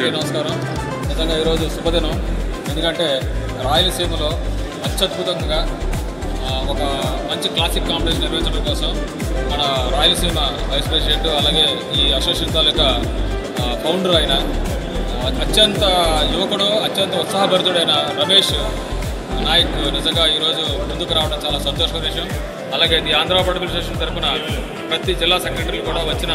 నమస్కారం. నిజంగా ఈరోజు శుభదినం. ఎందుకంటే రాయలసీమలో అత్యద్భుతంగా ఒక మంచి క్లాసిక్ కాంపిటీషన్ నిర్వహించడం కోసం మన రాయలసీమ వైస్ ప్రెసిడెంట్ అలాగే ఈ అసోసియేషన్ తాలూకా ఫౌండర్ అయిన అత్యంత యువకుడు అత్యంత ఉత్సాహభరితుడైన రమేష్ నాయక్ నిజంగా ఈరోజు ముందుకు రావడం చాలా సంతోషకర విషయం. అలాగే ఇది ఆంధ్ర అడ్మినిస్ట్రేషన్ తరఫున ప్రతి జిల్లా సెక్రటరీలు కూడా వచ్చిన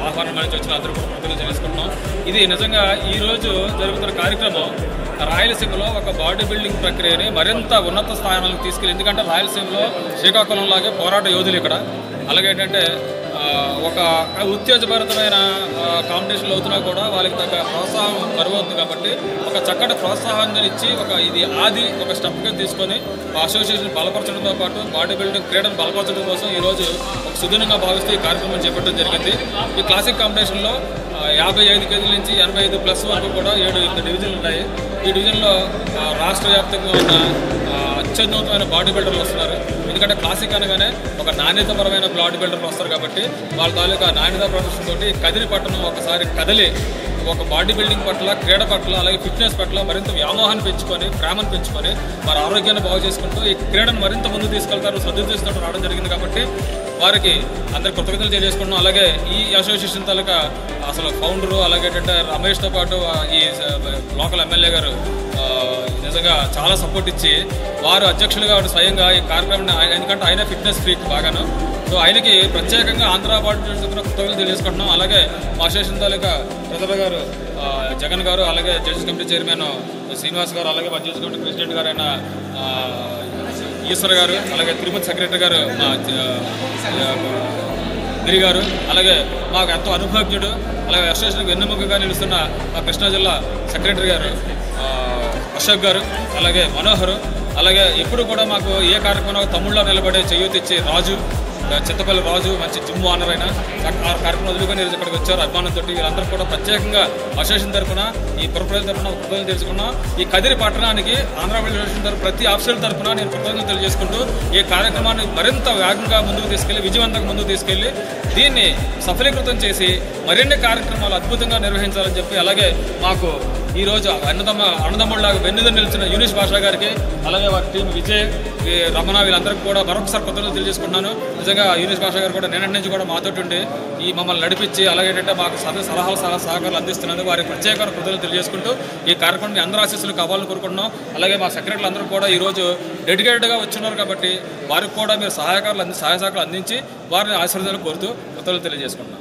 ఆహ్వానం నుంచి వచ్చిన అందరూ కూడా తెలుసుకుంటున్నాం. ఇది నిజంగా ఈరోజు జరుగుతున్న కార్యక్రమం రాయలసీమలో ఒక బాడీ బిల్డింగ్ ప్రక్రియని మరింత ఉన్నత స్థానాలకు తీసుకెళ్ళి, ఎందుకంటే రాయలసీమలో శ్రీకాకుళం లాగే పోరాట యోధులు ఇక్కడ. అలాగే ఏంటంటే ఒక ఉత్తేజభరితమైన కాంపిటీషన్లు అవుతున్నా కూడా వాళ్ళకి తగ్గ ప్రోత్సాహం కరువవుతుంది. కాబట్టి ఒక చక్కటి ప్రోత్సాహాన్ని ఇచ్చి ఇది ఒక స్టెప్ కింద తీసుకొని అసోసియేషన్ బలపరచడంతో పాటు బాడీ బిల్డింగ్ క్రీడను బలపరచడం కోసం ఈరోజు ఒక సుదీనంగా భావిస్తూ ఈ కార్యక్రమం చేపట్టడం జరిగింది. ఈ క్లాసిక్ కాంపిటీషన్లో 55 కేజీల నుంచి 85+ వరకు కూడా 7 డివిజన్లు ఉన్నాయి. ఈ డివిజన్లో రాష్ట్ర వ్యాప్తంగా ఉన్న అత్యున్నతమైన బాడీ బిల్డర్లు వస్తున్నారు. ఎందుకంటే క్లాసిక్ అనగానే ఒక నాణ్యతపరమైన బాడీ బిల్డర్లు వస్తారు కాబట్టి వాళ్ళ తాలూకా నాణ్యత ప్రదర్శనతోటి కదిరి పట్టణం ఒకసారి కదిలి ఒక బాడీ బిల్డింగ్ పట్ల, క్రీడ పట్ల, అలాగే ఫిట్నెస్ పట్ల మరింత వ్యామోహాన్ని పెంచుకొని, ప్రేమను పెంచుకొని వారి ఆరోగ్యాన్ని బాగు చేసుకుంటూ ఈ క్రీడను మరింత ముందు తీసుకెళ్తారు, సద్దుతీస్తూ రావడం జరిగింది. కాబట్టి వారికి అందరి కృతజ్ఞతలు తెలియజేసుకుంటున్నాం. అలాగే ఈ అసోసియేషన్ తాలూకా అసలు ఫౌండరు అలాగే ఏంటంటే రమేష్తో పాటు ఈ లోకల్ ఎమ్మెల్యే గారు నిజంగా చాలా సపోర్ట్ ఇచ్చి వారు అధ్యక్షులుగా స్వయంగా ఈ కార్యక్రమాన్ని, ఎందుకంటే ఆయన ఫిట్నెస్ ఫ్రీక్ బాగాను, సో ఆయనకి ప్రత్యేకంగా ఆంధ్ర బాడీ కృతజ్ఞతలు తెలియజేసుకుంటున్నాం. అలాగే మా అసోసియేషన్ తాలూకా ప్రజల గారు జగన్ గారు, అలాగే జడ్జెస్ కమిటీ చైర్మన్ శ్రీనివాస్ గారు, అలాగే మా జడ్జెస్ కమిటీ ప్రెసిడెంట్ గారు అయిన ఈశ్వర్ గారు, అలాగే తిరుపతి సెక్రటరీ గారు మా గిరి గారు, అలాగే మాకు ఎంతో అనుభవజ్ఞుడు, అలాగే అసోసియేషన్కి వెన్నెముకగా నిలుస్తున్న మా కృష్ణా జిల్లా సెక్రటరీ గారు అశోక్ గారు, అలాగే మనోహర్, అలాగే ఇప్పుడు కూడా మాకు ఏ కార్యక్రమం తమ్ముళ్ళ నిలబడే చేయూతిచ్చి రాజు, చింతపల్లి రాజు మంచి జిమ్ ఓనర్ అయినా ఆ కార్యక్రమం వదులుకొని ఇక్కడికి వచ్చారు అభిమానంతో. వీళ్ళందరూ కూడా ప్రత్యేకంగా అసోసియేషన్ తరఫున, ఈ పురప్రజల తరఫున కృతజ్ఞతలు తెలుసుకున్నాం. ఈ కదిరి పట్టణానికి ఆంధ్రప్రదేశ్ అసోసియేషన్ తరఫున ప్రతి ఆఫీసర్ తరఫున నేను కృతజ్ఞతలు తెలియజేసుకుంటూ ఈ కార్యక్రమాన్ని మరింత వేగంగా ముందుకు తీసుకెళ్లి, విజయవంతంగా ముందుకు తీసుకెళ్లి దీన్ని సఫలీకృతం చేసి మరిన్ని కార్యక్రమాలు అద్భుతంగా నిర్వహించాలని చెప్పి, అలాగే మాకు ఈరోజు అన్నదమ్ముళ్ళలాగా వెన్నుద నిలిచిన యూనిస్ భాషా గారికి, అలాగే వారి టీం విజయ్, రమణ, వీళ్ళందరికీ కూడా మరొకసారి కృతజ్ఞతలు తెలియజేసుకున్నాను. నిజంగా యూనిస్ భాషా గారు కూడా నిన్నటి నుంచి కూడా మాతో ఉండి మమ్మల్ని నడిపించి, అలాగే ఏంటంటే మాకు సలహాలు సహకారాలు అందిస్తున్నందుకు వారికి ప్రత్యేక కృతజ్ఞతలు తెలియజేసుకుంటూ ఈ కార్యక్రమాన్ని అందరూ ఆశీస్సులు కావాలని కోరుకుంటున్నాం. అలాగే మా సెక్రటరీలు అందరూ కూడా ఈరోజు డెడికేటెడ్గా వచ్చున్నారు కాబట్టి వారికి కూడా మీరు సహాయ సహకారాలు అందించి వారిని ఆశీర్వాదాలు కోరుతూ కృతజ్ఞతలు తెలియజేసుకుంటున్నాం.